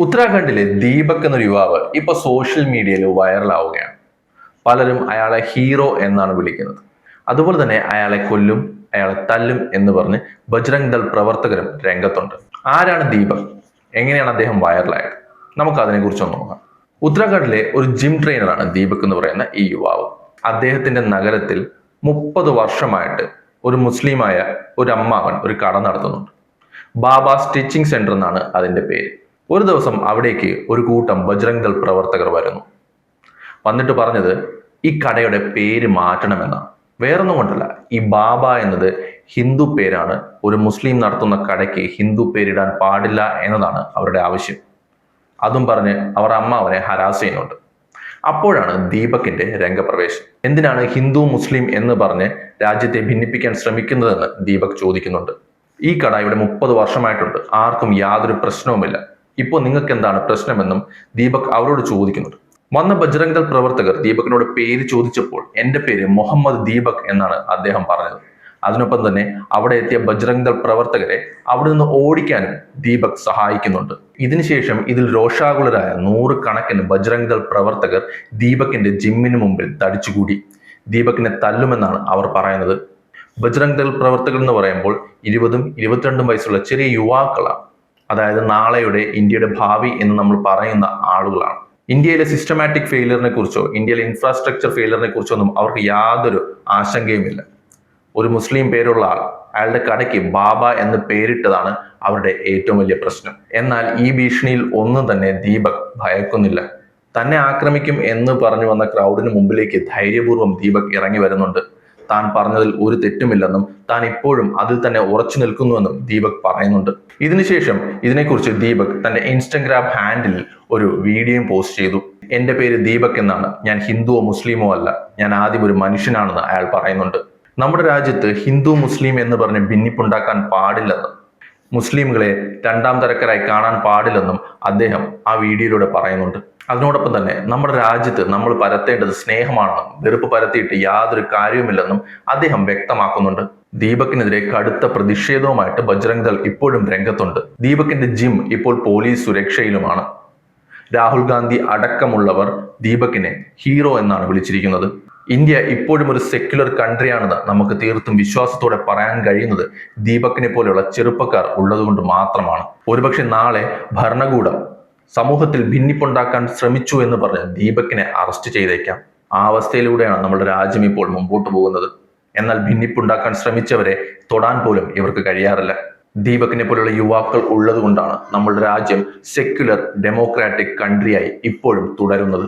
ഉത്തരാഖണ്ഡിലെ ദീപക് എന്നൊരു യുവാവ് ഇപ്പൊ സോഷ്യൽ മീഡിയയിൽ വൈറലാവുകയാണ്. പലരും അയാളെ ഹീറോ എന്നാണ് വിളിക്കുന്നത്. അതുപോലെ തന്നെ അയാളെ കൊല്ലും, അയാളെ തല്ലും എന്ന് പറഞ്ഞ് ബജ്രംഗ് ദൾ പ്രവർത്തകരും രംഗത്തുണ്ട്. ആരാണ് ദീപക്? എങ്ങനെയാണ് അദ്ദേഹം വൈറലായത്? നമുക്ക് അതിനെക്കുറിച്ചൊന്ന് നോക്കാം. ഉത്തരാഖണ്ഡിലെ ഒരു ജിം ട്രെയിനറാണ് ദീപക് എന്ന് പറയുന്ന ഈ യുവാവ്. അദ്ദേഹത്തിന്റെ നഗരത്തിൽ 30 വർഷമായിട്ട് ഒരു മുസ്ലിമായ ഒരു അമ്മാവൻ ഒരു കട നടത്തുന്നുണ്ട്. ബാബ സ്റ്റിച്ചിങ് സെന്റർ എന്നാണ് അതിന്റെ പേര്. ഒരു ദിവസം അവിടേക്ക് ഒരു കൂട്ടം ബജ്രംഗ് ദൾ പ്രവർത്തകർ വരുന്നു. വന്നിട്ട് പറഞ്ഞത് ഈ കടയുടെ പേര് മാറ്റണമെന്നാണ്. വേറൊന്നും കൊണ്ടല്ല, ഈ ബാബ എന്നത് ഹിന്ദു പേരാണ്. ഒരു മുസ്ലിം നടത്തുന്ന കടയ്ക്ക് ഹിന്ദു പേരിടാൻ പാടില്ല എന്നതാണ് അവരുടെ ആവശ്യം. അതും പറഞ്ഞ് അവർ അമ്മാവനെ ഹരാസ് ചെയ്യുന്നുണ്ട്. അപ്പോഴാണ് ദീപകിന്റെ രംഗപ്രവേശം. എന്തിനാണ് ഹിന്ദു മുസ്ലിം എന്ന് പറഞ്ഞ് രാജ്യത്തെ ഭിന്നിപ്പിക്കാൻ ശ്രമിക്കുന്നതെന്ന് ദീപക് ചോദിക്കുന്നുണ്ട്. ഈ കട ഇവിടെ 30 വർഷമായിട്ടുണ്ട്, ആർക്കും യാതൊരു പ്രശ്നവുമില്ല. ഇപ്പോൾ നിങ്ങൾക്ക് എന്താണ് പ്രശ്നമെന്നും ദീപക് അവരോട് ചോദിക്കുന്നുണ്ട്. വന്ന ബജ്രംഗ് ദൾ പ്രവർത്തകർ ദീപകിനോട് പേര് ചോദിച്ചപ്പോൾ എന്റെ പേര് മുഹമ്മദ് ദീപക് എന്നാണ് അദ്ദേഹം പറഞ്ഞത്. അതിനൊപ്പം തന്നെ അവിടെ എത്തിയ ബജ്രംഗ് ദൾ പ്രവർത്തകരെ അവിടെ നിന്ന് ഓടിക്കാനും ദീപക് സഹായിക്കുന്നുണ്ട്. ഇതിനുശേഷം ഇതിൽ രോഷാകുലരായ 100 കണക്കിന് ബജ്രംഗ് ദൾ പ്രവർത്തകർ ദീപകിന്റെ ജിമ്മിന് മുമ്പിൽ തടിച്ചുകൂടി. ദീപകിനെ തല്ലുമെന്നാണ് അവർ പറയുന്നത്. ബജ്രംഗ് ദൾ പ്രവർത്തകർ എന്ന് പറയുമ്പോൾ 20ഉം 22ഉം വയസ്സുള്ള ചെറിയ യുവാക്കളാണ്. അതായത് നാളെയുടെ ഇന്ത്യയുടെ ഭാവി എന്ന് നമ്മൾ പറയുന്ന ആളുകളാണ്. ഇന്ത്യയിലെ സിസ്റ്റമാറ്റിക് ഫെയിലിയറിനെ കുറിച്ചോ ഇന്ത്യയിലെ ഇൻഫ്രാസ്ട്രക്ചർ ഫെയിലിയറിനെ കുറിച്ചോ ഒന്നും അവർക്ക് യാതൊരു ആശങ്കയുമില്ല. ഒരു മുസ്ലിം പേരുള്ള ആൾ അയാളുടെ കടയ്ക്ക് ബാബ എന്ന് പേരിട്ടതാണ് അവരുടെ ഏറ്റവും വലിയ പ്രശ്നം. എന്നാൽ ഈ ഭീഷണിയിൽ ഒന്നും തന്നെ ദീപക് ഭയക്കുന്നില്ല. തന്നെ ആക്രമിക്കും എന്ന് പറഞ്ഞു വന്ന ക്രൗഡിന് മുമ്പിലേക്ക് ധൈര്യപൂർവ്വം ദീപക് ഇറങ്ങി വരുന്നുണ്ട്. താൻ പറഞ്ഞതിൽ ഒരു തെറ്റുമില്ലെന്നും താൻ ഇപ്പോഴും അതിൽ തന്നെ ഉറച്ചു നിൽക്കുന്നുവെന്നും ദീപക് പറയുന്നുണ്ട്. ഇതിനുശേഷം ഇതിനെക്കുറിച്ച് ദീപക് തന്റെ ഇൻസ്റ്റഗ്രാം ഹാൻഡിലിൽ ഒരു വീഡിയോയും പോസ്റ്റ് ചെയ്തു. എന്റെ പേര് ദീപക് എന്നാണ്, ഞാൻ ഹിന്ദുവോ മുസ്ലിമോ അല്ല, ഞാൻ ആദ്യം ഒരു മനുഷ്യനാണെന്ന് അയാൾ പറയുന്നുണ്ട്. നമ്മുടെ രാജ്യത്ത് ഹിന്ദു മുസ്ലിം എന്ന് പറഞ്ഞ് ഭിന്നിപ്പുണ്ടാക്കാൻ പാടില്ലെന്നും മുസ്ലിംകളെ 2ാം തരക്കാരായി കാണാൻ പാടില്ലെന്നും അദ്ദേഹം ആ വീഡിയോയിലൂടെ പറയുന്നുണ്ട്. അതിനോടൊപ്പം തന്നെ നമ്മുടെ രാജ്യത്ത് നമ്മൾ പരത്തേണ്ടത് സ്നേഹമാണെന്നും വെറുപ്പ് പരത്തിയിട്ട് യാതൊരു കാര്യവുമില്ലെന്നും അദ്ദേഹം വ്യക്തമാക്കുന്നുണ്ട്. ദീപകിനെതിരെ കടുത്ത പ്രതിഷേധവുമായിട്ട് ബജ്രംഗ് ദൾ ഇപ്പോഴും രംഗത്തുണ്ട്. ദീപകിന്റെ ജിം ഇപ്പോൾ പോലീസ് സുരക്ഷയിലുമാണ്. രാഹുൽ ഗാന്ധി അടക്കമുള്ളവർ ദീപകിനെ ഹീറോ എന്നാണ് വിളിച്ചിരിക്കുന്നത്. ഇന്ത്യ ഇപ്പോഴും ഒരു സെക്യുലർ കൺട്രിയാണെന്ന് നമുക്ക് തീർത്തും വിശ്വാസത്തോടെ പറയാൻ കഴിയുന്നത് ദീപകിനെ പോലെയുള്ള ചെറുപ്പക്കാർ ഉള്ളതുകൊണ്ട് മാത്രമാണ്. ഒരുപക്ഷെ നാളെ ഭരണകൂടം സമൂഹത്തിൽ ഭിന്നിപ്പുണ്ടാക്കാൻ ശ്രമിച്ചു എന്ന് പറഞ്ഞ് ദീപകിനെ അറസ്റ്റ് ചെയ്തേക്കാം. ആ അവസ്ഥയിലൂടെയാണ് നമ്മുടെ രാജ്യം ഇപ്പോൾ മുമ്പോട്ട് പോകുന്നത്. എന്നാൽ ഭിന്നിപ്പുണ്ടാക്കാൻ ശ്രമിച്ചവരെ തൊടാൻ പോലും ഇവർക്ക് കഴിയാറില്ല. ദീപകിനെ പോലുള്ള യുവാക്കൾ ഉള്ളത് കൊണ്ടാണ് നമ്മുടെ രാജ്യം സെക്യുലർ ഡെമോക്രാറ്റിക് കൺട്രിയായി ഇപ്പോഴും തുടരുന്നത്.